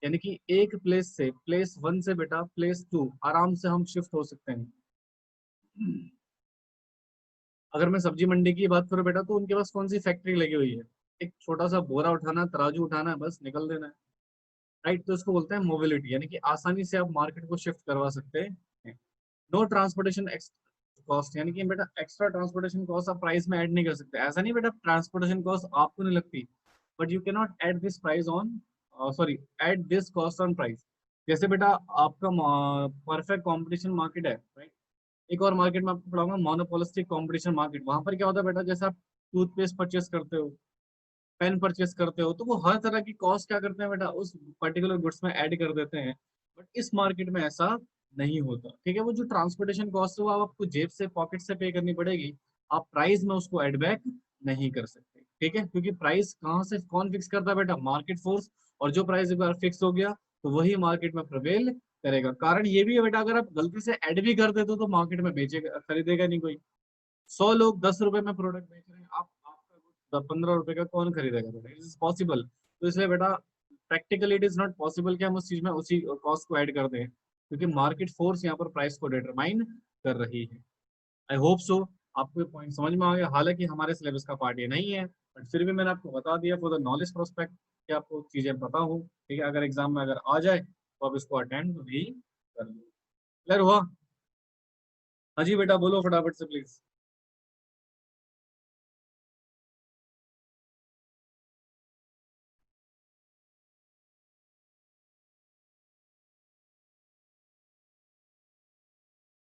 यानी कि एक प्लेस से प्लेस वन से बेटा प्लेस टू आराम से हम शिफ्ट हो सकते हैं। अगर मैं सब्जी मंडी की बात करूं बेटा, तो उनके पास कौन सी फैक्ट्री लगी हुई है, एक छोटा सा बोरा उठाना, तराजू उठाना है, बस निकल देना है, राइट। तो इसको बोलते हैं मोबिलिटी, यानी कि आसानी से आप मार्केट को शिफ्ट करवा सकते हैं। नो ट्रांसपोर्टेशन कॉस्ट, यानी कि बेटा एक्स्ट्रा ट्रांसपोर्टेशन कॉस्ट आप प्राइस में ऐड नहीं कर सकते, ऐसा नहीं बेटा ट्रांसपोर्टेशन कॉस्ट आपको नहीं लगती, but you can not add this price on, sorry add this cost on price. जैसे बेटा आपका परफेक्ट कंपटीशन मार्केट है, राइट, एक और मार्केट में आपको पढ़ाऊंगा मोनोपोलिस्टिक कंपटीशन मार्केट, वहां पर क्या होता है बेटा, जैसे आप टूथपेस्ट परचेस करते हो, पेन परचेस करते हो, तो वो हर तरह की कॉस्ट क्या करते हैं बेटा उस पर्टिकुलर गुड्स में ऐड कर देते हैं। बट इस मार्केट में ऐसा नहीं होता, ठीक है, वो जो ट्रांसपोर्टेशन कॉस्ट है वो आपको जेब से पॉकेट से पे करनी पड़ेगी, आप प्राइस में उसको एड बैक नहीं कर सकते, ठीक है, क्योंकि प्राइस कहाँ से कौन फिक्स करता है बेटा, मार्केट फोर्स, और जो प्राइस एक बार फिक्स हो गया तो वही मार्केट में प्रिवेल करेगा। कारण ये भी है बेटा, अगर आप गलती से ऐड भी कर देते हो तो मार्केट में बेचेगा, खरीदेगा नहीं कोई। 100 लोग 10 रुपए में प्रोडक्ट बेच रहे हैं, आप आपका 15 रुपए का कौन खरीदेगा बेटा? It is possible. तो इसलिए बेटा practically it is not possible कि हम उस चीज में उसी कॉस्ट को ऐड कर दें, क्योंकि मार्केट फोर्स यहाँ पर प्राइस को डिटरमाइन कर रही है। आई होप सो आपको ये पॉइंट समझ में आ गया। हालांकि हमारे सिलेबस का पार्ट ये नहीं है, बट फिर भी मैंने आपको बता दिया फॉर द नॉलेज प्रोस्पेक्ट कि आपको चीजें पता हो। ठीक है, अगर एग्जाम में अगर आ जाए तो आप इसको अटेंड भी कर लो। क्लियर हुआ? हाँ जी बेटा, बोलो फटाफट से प्लीज।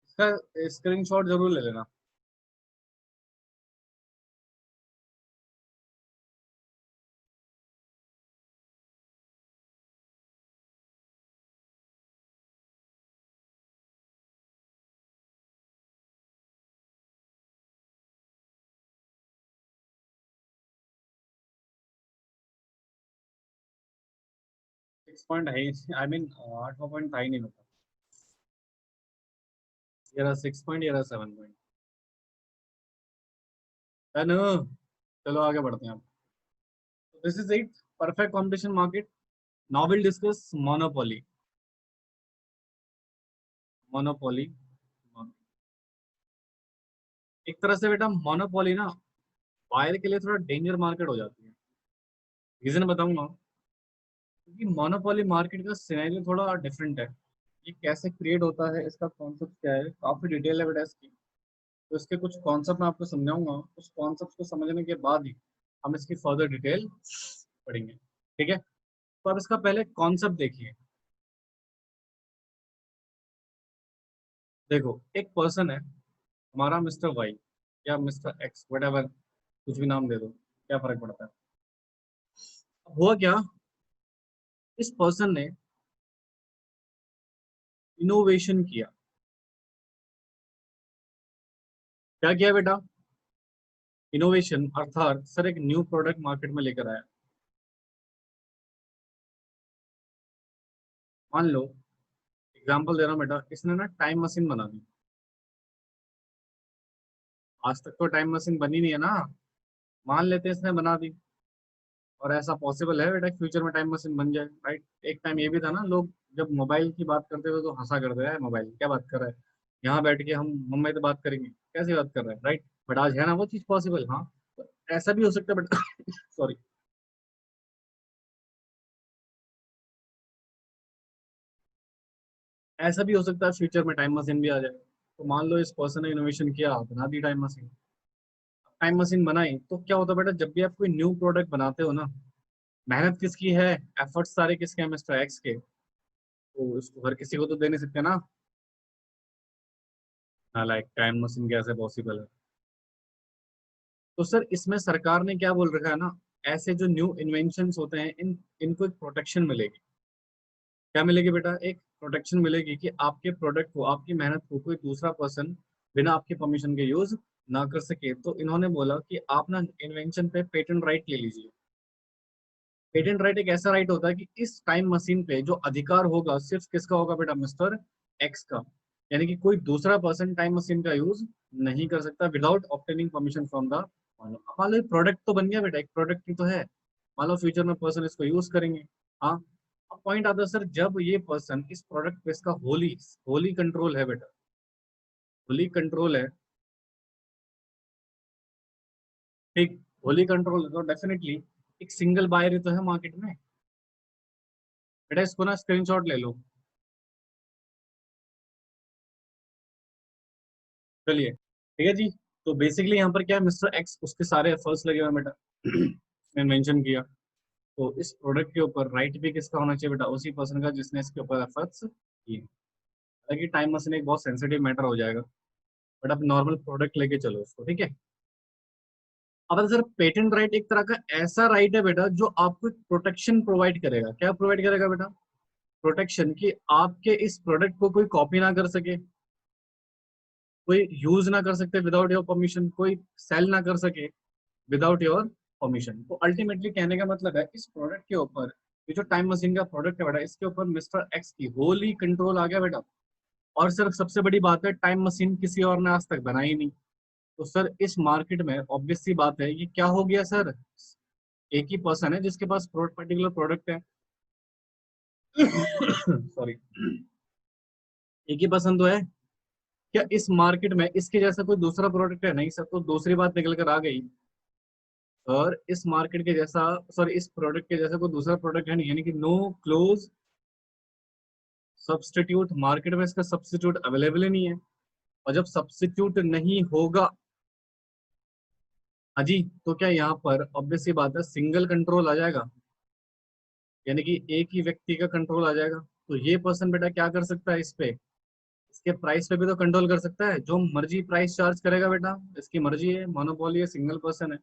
इसका स्क्रीनशॉट जरूर ले लेना। सिक्स पॉइंट है, आई मीन 8 पॉइंट था ही नहीं मतलब। ये रहा 6 पॉइंट, ये रहा 7 पॉइंट। है ना? चलो आगे बढ़ते हैं। This is it, perfect competition market. Now will discuss monopoly. Monopoly एक तरह से बेटा मोनोपोली ना बायर के लिए थोड़ा डेंजर मार्केट हो जाती है। रीजन बताऊंगा। क्योंकि मोनोपोली मार्केट का सिनेरियो थोड़ा डिफरेंट है। ये कैसे क्रिएट होता है, इसका कॉन्सेप्ट क्या है, काफी डिटेल है बेटा इसकी। तो इसके कुछ कॉन्सेप्ट मैं आपको समझाऊंगा, उस कॉन्सेप्ट को समझने के बाद ही हम इसकी फर्दर डिटेल पढ़ेंगे। ठीक है, तो अब इसका पहले कॉन्सेप्ट देखिए। देखो, एक पर्सन है हमारा मिस्टर वाई या मिस्टर एक्स, वट एवर, कुछ भी नाम दे दो, क्या फर्क पड़ता है। अब हुआ क्या, इस पर्सन ने इनोवेशन किया। क्या किया बेटा? इनोवेशन अर्थात सर एक न्यू प्रोडक्ट मार्केट में लेकर आया। मान लो, एग्जांपल दे रहा हूँ बेटा, इसने ना टाइम मशीन बना दी। आज तक तो टाइम मशीन बनी नहीं है ना, मान लेते हैं इसने बना दी। और ऐसा पॉसिबल है बेटा फ्यूचर में टाइम मशीन बन जाए, राइट? एक टाइम ये भी था ना, लोग जब मोबाइल की बात करते थे तो हंसा करते हैं, मोबाइल क्या बात कर रहा है, यहाँ बैठ के हम मुंबई तो बात करेंगे, कैसी बात कर रहा है, राइट? बट आज है ना वो चीज पॉसिबल। हाँ, तो ऐसा भी हो सकता है बट सॉरी, ऐसा भी हो सकता है फ्यूचर में टाइम मशीन भी आ जाए। तो मान लो इस पर्सन ने इनोवेशन किया, बना दी टाइम मशीन। टाइम मशीन बनाई तो क्या होता है बेटा, जब भी आप कोई न्यू प्रोडक्ट बनाते हो ना, मेहनत किसकी है, एफर्ट्स सारे किसके हैं, मिस्टर एक्स के। तो इसको हर किसी को तो दे नहीं सकते ना। हाँ, लाइक टाइम मशीन कैसे पॉसिबल है? तो सर इसमें सरकार ने क्या बोल रखा है ना, ऐसे जो न्यू इन्वेंशंस होते हैं इनको एक प्रोटेक्शन मिलेगी। क्या मिलेगी बेटा? एक प्रोटेक्शन मिलेगी कि आपके प्रोडक्ट को, आपकी मेहनत को कोई दूसरा पर्सन बिना आपके परमिशन के यूज ना कर सके। तो इन्होंने बोला कि आप ना इन्वेंशन पे पेटेंट राइट ले लीजिए। पेटेंट राइट एक ऐसा राइट होता है कि इस टाइम मशीन पे जो अधिकार होगा सिर्फ किसका होगा बेटा, मिस्टर एक्स का। यानी कि कोई दूसरा पर्सन टाइम मशीन का यूज नहीं कर सकता without obtaining permission from the. मान लो प्रोडक्ट तो बन गया बेटा, एक प्रोडक्ट ही तो है। मान लो फ्यूचर में पर्सन इसको यूज करेंगे। हाँ, अब पॉइंट आता है सर, जब ये पर्सन इस प्रोडक्ट पे इसका होली होली कंट्रोल है बेटा, होली कंट्रोल है। ठीक, होली कंट्रोल है तो डेफिनेटली एक सिंगल बायर ही तो है मार्केट में। बेटा इसको ना स्क्रीनशॉट ले लो। चलिए ठीक है जी। तो बेसिकली यहाँ पर क्या है, मिस्टर एक्स उसके सारे एफर्ट्स लगे हुए हैं बेटा मैं मेंशन किया। तो इस प्रोडक्ट के ऊपर राइट भी किसका होना चाहिए बेटा, उसी पर्सन का जिसने इसके ऊपर एफर्ट्स किए। हालांकि टाइम मशीन एक बहुत सेंसिटिव मैटर हो जाएगा, बट आप नॉर्मल प्रोडक्ट लेके चलो उसको, ठीक है। अब सर पेटेंट राइट एक तरह का ऐसा राइट है बेटा जो आपको प्रोटेक्शन प्रोवाइड करेगा। क्या प्रोवाइड करेगा बेटा? प्रोटेक्शन, कि आपके इस प्रोडक्ट को कोई कॉपी ना कर सके, कोई यूज ना कर सकते विदाउट योर परमिशन, कोई सेल ना कर सके विदाउट योर परमिशन। तो अल्टीमेटली कहने का मतलब है इस प्रोडक्ट के ऊपर ये जो टाइम मशीन का प्रोडक्ट है बेटा, इसके ऊपर मिस्टर एक्स की होली कंट्रोल आ गया बेटा। और सिर्फ सबसे बड़ी बात है, टाइम मशीन किसी और ने आज तक बनाई नहीं। तो सर इस मार्केट में ऑब्वियस सी बात है, ये क्या हो गया सर, एक ही पर्सन है जिसके पास पर्टिकुलर प्रोडक्ट है। सॉरी, एक ही पर्सन तो है। क्या इस मार्केट में इसके जैसा कोई दूसरा प्रोडक्ट है? नहीं सर। तो दूसरी बात निकल कर आ गई, और इस मार्केट के जैसा, सॉरी इस प्रोडक्ट के जैसा कोई दूसरा प्रोडक्ट है नहीं, यानी कि नो क्लोज सब्स्टिट्यूट। मार्केट में इसका सब्स्टिट्यूट अवेलेबल ही नहीं है। और जब सब्स्टिट्यूट नहीं होगा, हाँ जी, तो क्या यहाँ पर ऑब्वियस सी बात है सिंगल कंट्रोल आ जाएगा, यानी कि एक ही व्यक्ति का कंट्रोल आ जाएगा। तो ये पर्सन बेटा क्या कर सकता है, इस पे, इसके प्राइस पे भी तो कंट्रोल कर सकता है। जो मर्जी प्राइस चार्ज करेगा बेटा, इसकी मर्जी है, मोनोपोली है, सिंगल पर्सन है।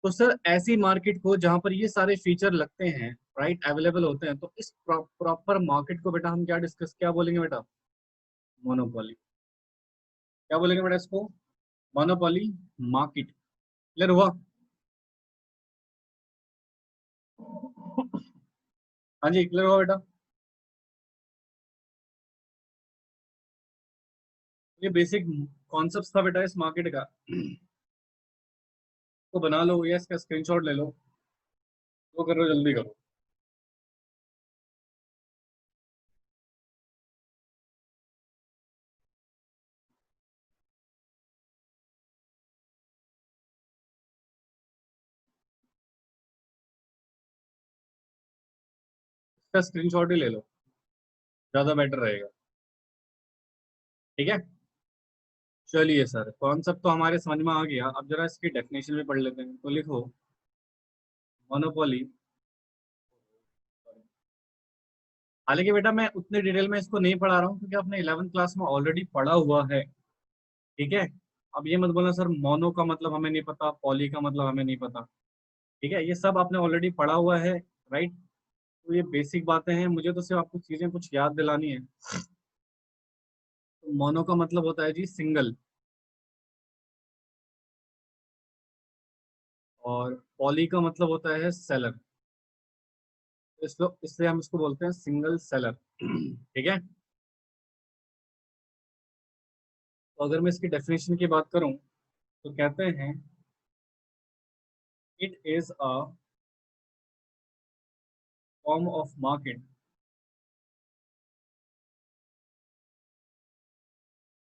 तो सर ऐसी मार्केट को जहां पर ये सारे फीचर लगते हैं, राइट, अवेलेबल होते हैं, तो इस प्रॉपर मार्केट को बेटा हम क्या बोलेंगे बेटा? मोनोपोली। क्या बोलेंगे बेटा इसको? Monopoly market. क्लियर हुआ? हाँ जी, क्लियर हुआ बेटा? ये बेसिक कॉन्सेप्ट था बेटा इस मार्केट का। तो बना लो, या इसका स्क्रीनशॉट ले लो, वो करो, जल्दी करो। इसका स्क्रीनशॉट ही ले लो, ज्यादा बेटर रहेगा। ठीक है, चलिए सर, कॉन्सेप्ट तो हमारे समझ में आ गया। अब जरा इसकी डेफिनेशन भी पढ़ लेते हैं। तो लिखो, मोनोपोली। हालांकि बेटा मैं उतने डिटेल में इसको नहीं पढ़ा रहा हूँ, क्योंकि आपने 11th क्लास में ऑलरेडी पढ़ा हुआ है। ठीक है, अब ये मत बोलना सर मोनो का मतलब हमें नहीं पता, पॉली का मतलब हमें नहीं पता। ठीक है, ये सब आपने ऑलरेडी पढ़ा हुआ है, राइट। तो ये बेसिक बातें हैं, मुझे तो सिर्फ आपको चीजें कुछ याद दिलानी है। तो मोनो का मतलब होता है जी सिंगल, और पॉली का मतलब होता है सेलर। इसलिए हम इसको बोलते हैं सिंगल सेलर। ठीक है, तो अगर मैं इसकी डेफिनेशन की बात करूं, तो कहते हैं it is a form of market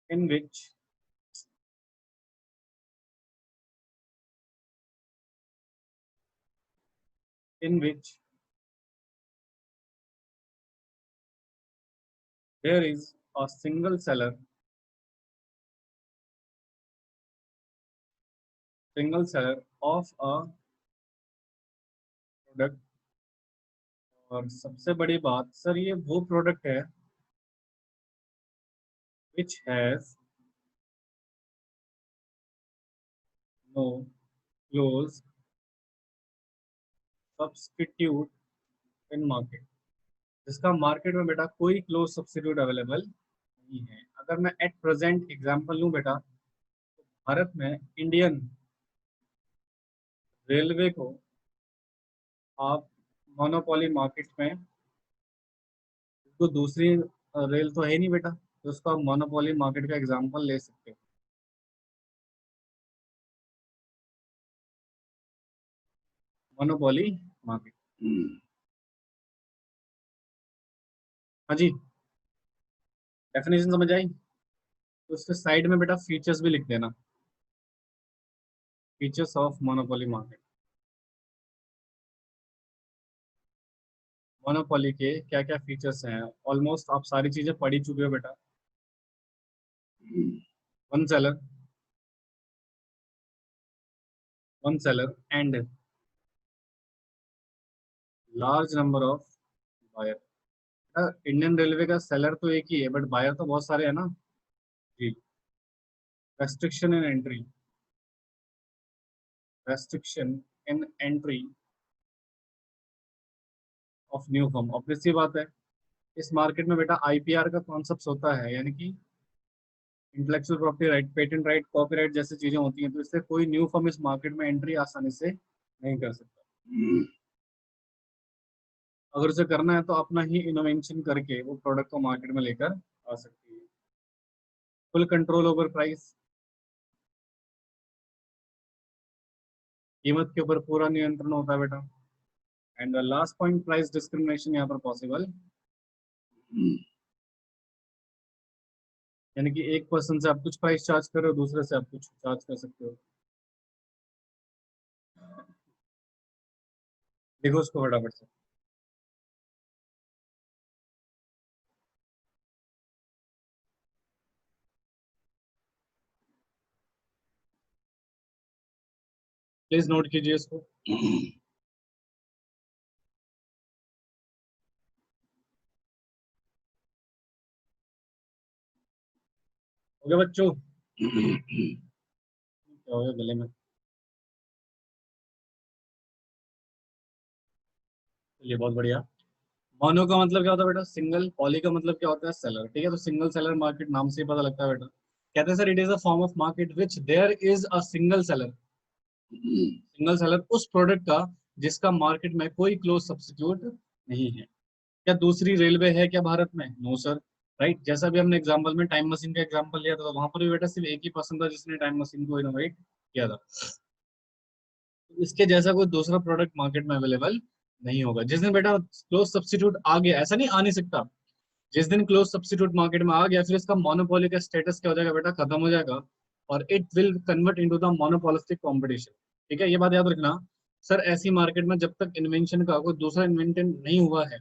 in which in which there is a single seller of a product। और सबसे बड़ी बात सर, ये वो प्रोडक्ट है which has no close substitute in market। जिसका मार्केट में बेटा कोई क्लोज सब्स्टिट्यूट अवेलेबल नहीं है। अगर मैं एट प्रेजेंट एग्जांपल लूं बेटा, भारत में इंडियन रेलवे को आप मोनोपोली मार्केट में, तो दूसरी रेल तो है नहीं बेटा, तो उसको आप मोनोपोली मार्केट का एग्जांपल ले सकते हो। Monopoly market. हाँ जी, डेफिनेशन समझ आई? तो उसके साइड में बेटा फीचर्स भी लिख देना, features of monopoly market. Monopoly के क्या क्या फीचर्स हैं, ऑलमोस्ट आप सारी चीजें पढ़ ही चुके हो बेटा। One seller, one seller and large number of buyer. Indian railway का सेलर तो एक ही है, बट बायर तो बहुत सारे हैं ना जी। Restriction in entry, restriction in entry of new firm. Obvious सी बात है, इस मार्केट में बेटा आईपीआर का कॉन्सेप्ट होता है, यानी कि intellectual property right, patent right, copyright जैसी चीजें होती हैं। तो इससे कोई न्यू फर्म इस मार्केट में एंट्री आसानी से नहीं कर सकता। अगर उसे करना है तो अपना ही इनोवेशन करके वो प्रोडक्ट को मार्केट में लेकर आ सकती है। फुल कंट्रोल ओवर प्राइस, कीमत के ऊपर पूरा नियंत्रण होता है बेटा। And last point, price discrimination यहाँ पर पॉसिबल, यानी कि एक पर्सन से आप कुछ प्राइस चार्ज कर रहे हो, दूसरे से आप कुछ चार्ज कर सकते हो। देखो उसको फटाफट से। प्लीज नोट कीजिए इसको। हो गया बच्चों? क्या हो गया गले में? चलिए बहुत बढ़िया। मोनो का मतलब क्या होता है बेटा? सिंगल। पॉली का मतलब क्या होता है? सेलर। ठीक है, तो सिंगल सेलर मार्केट नाम से ही पता लगता है बेटा। कहते हैं sir it is a form of market which there is a single seller. Single seller उस प्रोडक्ट का जिसका मार्केट में कोई क्लोज सब्स्टिट्यूट नहीं है। क्या दूसरी रेलवे है क्या भारत में? No sir. राइट, जैसा भी हमने एग्जांपल में टाइम मशीन का एग्जांपल लिया था, तो वहां पर भी बेटा सिर्फ एक ही पर्सन था जिसने टाइम मशीन को इनोवेट किया था। इसके जैसा कोई दूसरा प्रोडक्ट मार्केट में अवेलेबल नहीं होगा। जिस दिन बेटा क्लोज सब्स्टिट्यूट आ गया, ऐसा नहीं आ नहीं सकता, जिस दिन क्लोज सब्स्टिट्यूट मार्केट में आ गया फिर इसका मोनोपोली का स्टेटस क्या हो जाएगा बेटा? खत्म हो जाएगा, और it will convert into the monopolistic competition. ठीक है, ये बात याद रखना। सर ऐसी मार्केट में जब तक इन्वेंशन का कोई दूसरा इन्वेंशन नहीं हुआ है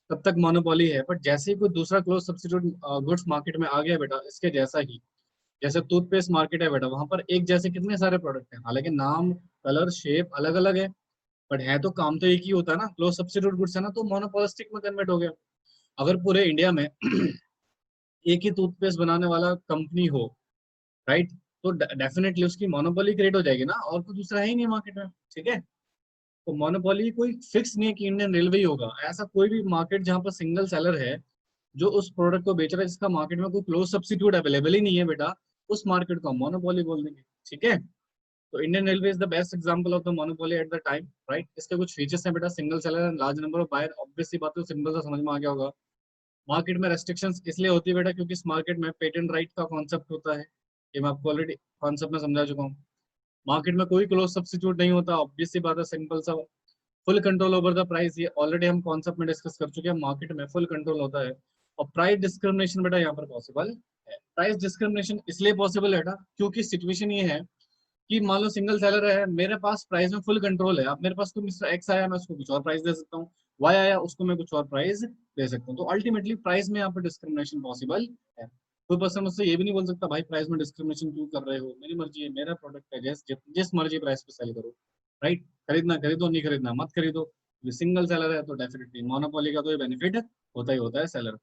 तब तक मोनोपोली है, बट जैसे ही कोई दूसरा क्लोज सब्स्टिट्यूट गुड्स मार्केट में आ गया बेटा, इसके जैसा ही, जैसे टूथपेस्ट मार्केट है बेटा, वहां पर एक जैसे कितने सारे प्रोडक्ट हैं, हालांकि नाम कलर शेप अलग अलग है, बट है तो काम तो एक ही होता है ना, क्लोज सब्स्टिट्यूट गुड्स है ना, तो मोनोपोलिस्टिक में कन्वर्ट हो गया। अगर पूरे इंडिया में एक ही टूथपेस्ट बनाने वाला कंपनी हो, राइट, तो डेफिनेटली उसकी मोनोपोली क्रिएट हो जाएगी ना, और कोई दूसरा है ही नहीं मार्केट में। ठीक है, तो मोनोपोली कोई फिक्स नहीं है कि इंडियन रेलवे ही होगा। ऐसा कोई भी मार्केट जहां पर सिंगल सेलर है जो उस प्रोडक्ट को बेच रहा है जिसका मार्केट में कोई क्लोज सब्स्टिट्यूट अवेलेबल ही नहीं है बेटा, उस मार्केट को मोनोपोली बोल देंगे। ठीक है, तो Indian railway is the best example of the monopoly at the time, right. इसके कुछ फीचर्स हैं बेटा, single seller and large number of buyer, obvious सी बात है, सिंपल सा समझ में आ गया होगा। मार्केट में रेस्ट्रिक्शंस इसलिए होती है बेटा क्योंकि इस मार्केट में पेटेंट राइट का कॉन्सेप्ट होता है, ये मैं आपको ऑलरेडी कॉन्सेप्ट में समझा चुका हूँ। मार्केट में कोई क्लोज सब्स्टिट्यूट नहीं होता, ऑब्वियस सी बात है, सिंपल सा। Full control over the price, ये ऑलरेडी हम कॉन्सेप्ट में डिस्कस कर चुके हैं, मार्केट में फुल कंट्रोल होता है। और प्राइस डिस्क्रिमिनेशन बेटा यहाँ पर पॉसिबल है। प्राइस डिस्क्रिमिनेशन इसलिए पॉसिबल है बेटा क्योंकि सिचुएशन ये है कि मान लो सिंगल सेलर है, मेरे पास प्राइस में फुल कंट्रोल है। अब मेरे पास कोई मिस्टर एक्स आया, मैं उसको कुछ और प्राइस दे सकता हूँ, वाई आया उसको मैं कुछ और प्राइस दे सकता हूँ, तो अल्टीमेटली प्राइस में यहाँ पर डिस्क्रिमिनेशन पॉसिबल है। कोई पर्सन मुझसे ये भी नहीं बोल सकता भाई प्राइस में डिस्क्रिमिनेशन क्यों कर रहे हो, मेरी मर्जी है, मेरा प्रोडक्ट है, जिस मर्जी प्राइस पे सेल करो, राइट। खरीदना खरीदो, नहीं खरीदना मत खरीदो। ये सिंगल सेलर है तो डेफिनेटली मोनोपोली का तो ये बेनिफिट होता ही होता है सेलर।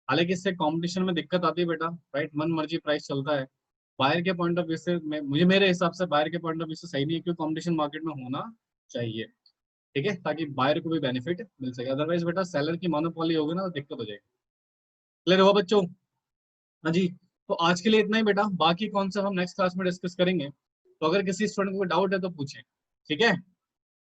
हालांकि इससे कंपटीशन में दिक्कत आती है बेटा, राइट, मन मर्जी प्राइस चलता है। बायर के पॉइंट ऑफ व्यू से मुझे मेरे हिसाब से बायर के पॉइंट ऑफ व्यू से सही नहीं है, क्योंकि कंपटीशन मार्केट में होना चाहिए। ठीक है, ताकि बायर को भी बेनिफिट मिल सके, अदरवाइज बेटा सेलर की मोनोपोली होगी ना तो दिक्कत हो जाएगी। क्लियर हुआ बच्चों? हाँ जी। तो आज के लिए इतना ही बेटा, बाकी कॉन्सेप्ट हम नेक्स्ट क्लास में डिस्कस करेंगे, तो अगर किसी स्टूडेंट को डाउट है तो पूछें। ठीक है।